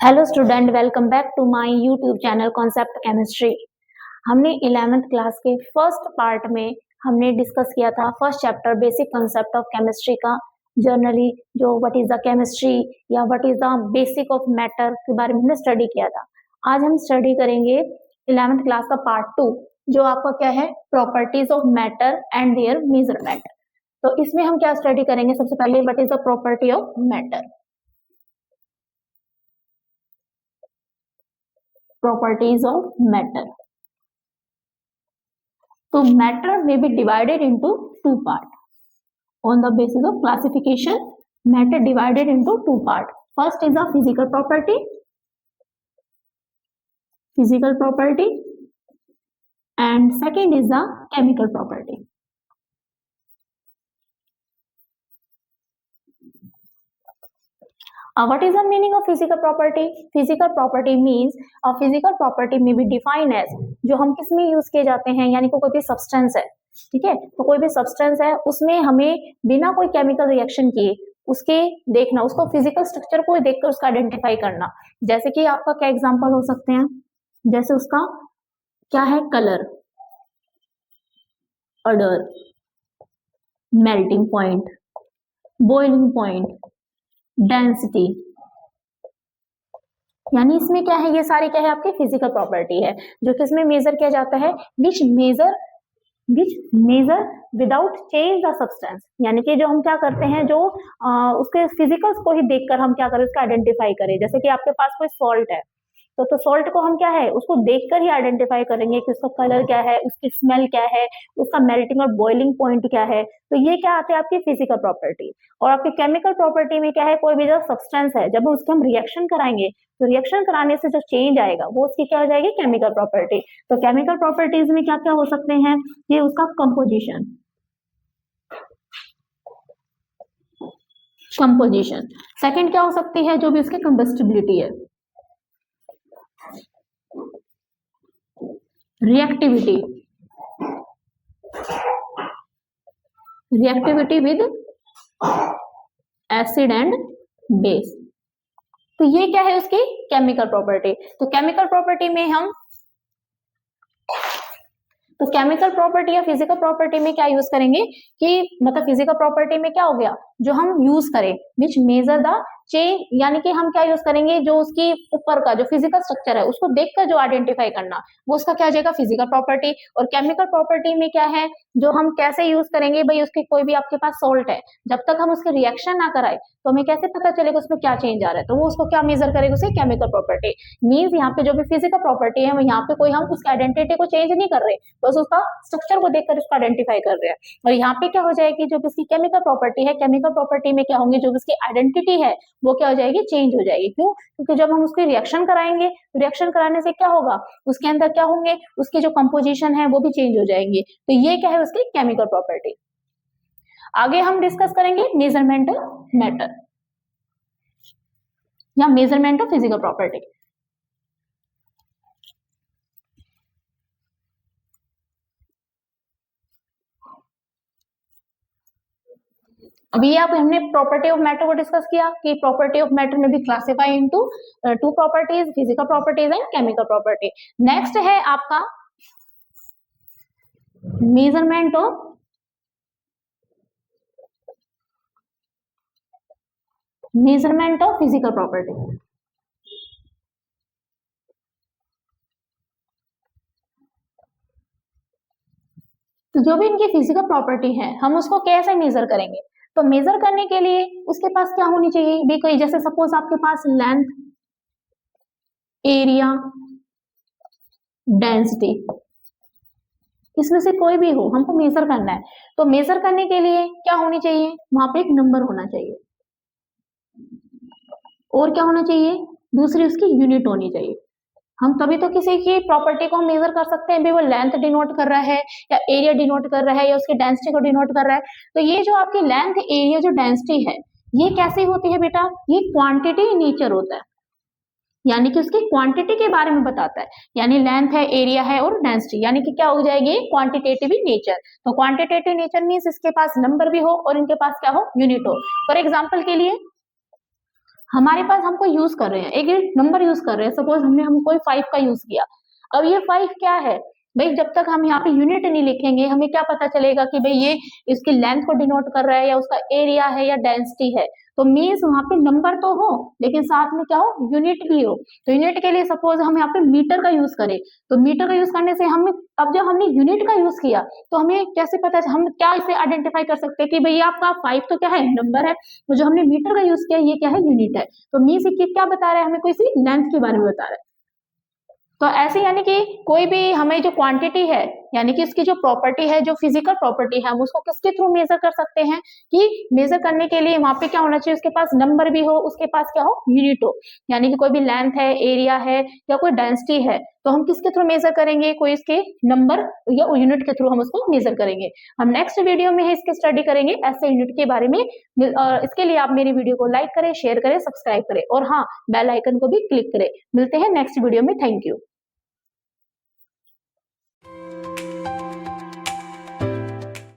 Hello student, welcome back to my YouTube channel concept chemistry. हमने 11th class के first part में हमने discuss किया था first chapter basic concept of chemistry का। जनरली जो व्हाट इज द केमिस्ट्री या what is the basic of matter के बारे में हमने स्टडी किया था। आज हम स्टडी करेंगे 11th क्लास का पार्ट 2 जो आपका क्या है, properties of matter and there measurement. तो इसमें हम क्या स्टडी करेंगे, सबसे पहले what is the property of matter. Properties of matter. So matter may be divided into two parts. On the basis of classification, matter divided into two parts. First is the physical property, and second is the chemical property. What is the meaning of physical property? Physical property means a physical property may be defined as जो हम किस में use किए जाते हैं, यानी कोई भी सब्सटेंस है, ठीक है, तो कोई भी सब्सटेंस है उसमें हमें बिना कोई केमिकल रिएक्शन किए उसके देखना, उसको फिजिकल स्ट्रक्चर को देखकर उसका आइडेंटिफाई करना। जैसे कि आपका क्या एग्जांपल हो सकते हैं, जैसे उसका क्या है, colour, order, melting point, boiling point, density, यानी इसमें क्या है, ये सारी क्या है आपकी फिजिकल प्रॉपर्टी है जो किसमें मेजर किया जाता है, which measure without change the substance, यानी कि जो हम क्या करते हैं, जो उसके फिजिकल्स को ही देखकर हम क्या करें, उसका आइडेंटिफाई करें। जैसे कि आपके पास कोई सॉल्ट है तो सॉल्ट को हम क्या है, उसको देखकर ही आइडेंटिफाई करेंगे कि उसका कलर क्या है, उसकी स्मेल क्या है, उसका मेल्टिंग और बॉइलिंग पॉइंट क्या है। तो ये क्या आते हैं आपकी फिजिकल प्रॉपर्टी। और आपकी केमिकल प्रॉपर्टी में क्या है, कोई भी जो सब्सटेंस है जब उसके हम रिएक्शन कराएंगे तो रिएक्शन कराने से जो चेंज आएगा वो उसकी क्या हो जाएगी, केमिकल प्रॉपर्टी। तो केमिकल प्रॉपर्टीज में क्या क्या हो सकते हैं, ये उसका कंपोजिशन, सेकंड क्या हो सकती है, जो भी उसकी कंबस्टिबिलिटी है, reactivity with acid and base. तो ये क्या है उसकी केमिकल प्रॉपर्टी। तो केमिकल प्रॉपर्टी में हम केमिकल प्रॉपर्टी या फिजिकल प्रॉपर्टी में क्या यूज करेंगे कि मतलब फिजिकल प्रॉपर्टी में क्या हो गया, जो हम यूज करें विच मेजर द चेंज, यानी कि हम क्या यूज करेंगे, जो उसकी ऊपर का जो फिजिकल स्ट्रक्चर है उसको देखकर जो आइडेंटिफाई करना, वो उसका क्या हो जाएगा, फिजिकल प्रॉपर्टी। और केमिकल प्रॉपर्टी में क्या है, जो हम कैसे यूज करेंगे, भाई उसकी कोई भी आपके पास सॉल्ट है, जब तक हम उसके रिएक्शन ना कराए तो हमें कैसे पता चलेगा उसमें क्या चेंज आ रहा है, तो वो उसको क्या मेजर करेगा, उसे केमिकल प्रॉपर्टी। मीन्स यहाँ पे जो भी फिजिकल प्रॉपर्टी है यहाँ पे कोई हम उसकी आइडेंटिटी को चेंज नहीं कर रहे, बस उसका स्ट्रक्चर को देखकर उसको आइडेंटिफाई कर रहे हैं। और यहाँ पे क्या हो जाएगी, जो इसकी केमिकल प्रॉपर्टी है, केमिकल प्रॉपर्टी में क्या होंगे, जो इसकी आइडेंटिटी है वो क्या हो जाएगी, चेंज हो जाएगी। क्यों? क्योंकि जब हम उसके रिएक्शन कराएंगे तो रिएक्शन कराने से क्या होगा, उसके अंदर क्या होंगे, उसके जो कंपोजिशन है वो भी चेंज हो जाएंगे। तो ये क्या है उसकी केमिकल प्रॉपर्टी। आगे हम डिस्कस करेंगे मेजरमेंट ऑफ मैटर या मेजरमेंट ऑफ फिजिकल प्रॉपर्टी। अभी आप हमने प्रॉपर्टी ऑफ मैटर को डिस्कस किया कि प्रॉपर्टी ऑफ मैटर में भी classify into two properties, physical properties and chemical property. Next है आपका मेजरमेंट ऑफ फिजिकल प्रॉपर्टी। तो जो भी इनकी फिजिकल प्रॉपर्टी है हम उसको कैसे मेजर करेंगे, तो मेजर करने के लिए उसके पास क्या होनी चाहिए भी, कोई जैसे सपोज आपके पास लेंथ, एरिया, डेंसिटी, इसमें से कोई भी हो हमको मेजर करना है। तो मेजर करने के लिए क्या होनी चाहिए, वहां पे एक नंबर होना चाहिए और क्या होना चाहिए, दूसरी उसकी यूनिट होनी चाहिए। हम तभी तो किसी की प्रॉपर्टी को हम मेजर कर सकते हैं, भी वो लेंथ डिनोट कर रहा है या एरिया डिनोट कर रहा है या उसकी डेंसिटी को डिनोट कर रहा है। तो ये जो आपकी लेंथ, एरिया, जो डेंसिटी है ये कैसी होती है बेटा, ये क्वांटिटी इन नेचर होता है, यानी कि उसकी क्वांटिटी के बारे में बताता है। यानी लेंथ है, एरिया है और डेंसिटी, यानी कि क्या हो जाएगी, क्वांटिटेटिव इन नेचर। तो क्वांटिटेटिव नेचर मींस इसके पास नंबर भी हो और इनके पास क्या हो, यूनिट हो। फॉर एग्जांपल के लिए हमारे पास हमको यूज कर रहे हैं, एक नंबर यूज कर रहे हैं, सपोज हम कोई 5 का यूज किया। अब ये 5 क्या है भाई, जब तक हम यहाँ पे यूनिट नहीं लिखेंगे हमें क्या पता चलेगा कि भाई ये इसकी लेंथ को डिनोट कर रहा है या उसका एरिया है या डेंसिटी है। तो मीन्स वहां पे नंबर तो हो लेकिन साथ में क्या हो, यूनिट भी हो। तो यूनिट के लिए सपोज हम यहाँ पे मीटर का यूज करें, तो मीटर का यूज करने से हमें, अब जब हमने यूनिट का यूज किया तो हमें कैसे पता, हम क्या इसे आइडेंटिफाई कर सकते हैं कि भाई आपका 5 तो क्या है, नंबर है, तो जो हमने मीटर का यूज किया ये क्या है, यूनिट है। तो मीन्स ये क्या बता रहा है, हमें कोई सी लेंथ के बारे में बता रहा है। तो ऐसे यानी कि कोई भी हमें जो क्वांटिटी है यानी कि इसकी जो प्रॉपर्टी है, जो फिजिकल प्रॉपर्टी है, हम उसको किसके थ्रू मेजर कर सकते हैं कि मेजर करने के लिए वहां पे क्या होना चाहिए, उसके पास नंबर भी हो, उसके पास क्या हो, यूनिट हो। यानी कि कोई भी लेंथ है, एरिया है या कोई डेंसिटी है, तो हम किसके थ्रू मेजर करेंगे, कोई इसके नंबर या यूनिट के थ्रू हम उसको मेजर करेंगे। हम नेक्स्ट वीडियो में इसकी स्टडी करेंगे ऐसे यूनिट के बारे में। इसके लिए आप मेरी वीडियो को लाइक करें, शेयर करें, सब्सक्राइब करें और हाँ, बेल आइकन को भी क्लिक करें। मिलते हैं नेक्स्ट वीडियो में। Thank you.